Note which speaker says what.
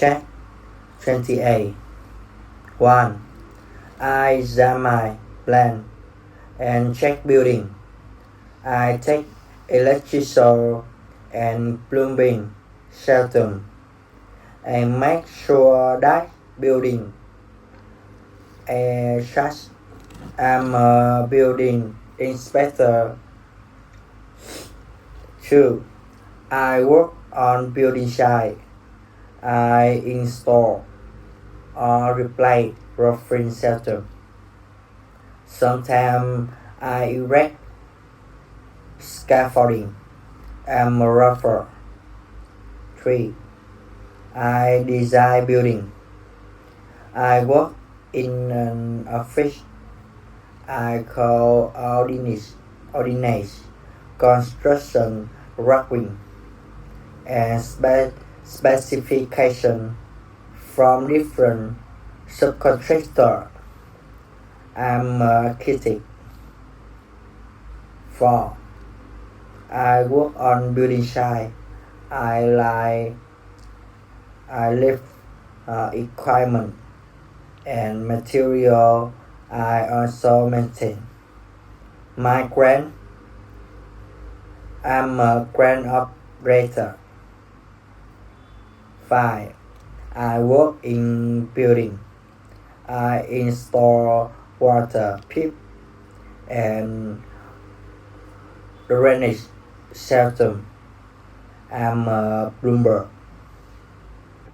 Speaker 1: Check 28. 1. I examine plan and check building. I take electrical and plumbing system and make sure that building such I'm a building inspector. 2. I work on building site. I install or replace roofing system. Sometimes I erect scaffolding. I'm a roofer. 3. I design building. I work in an office. I coordinate construction drawing and specification from different subcontractors. I'm a critic. 4. I work on building site. I lift equipment and material. I also maintain my grant. I'm a grant operator. 5. I work in building. I install water pipe and drainage system. I'm a plumber.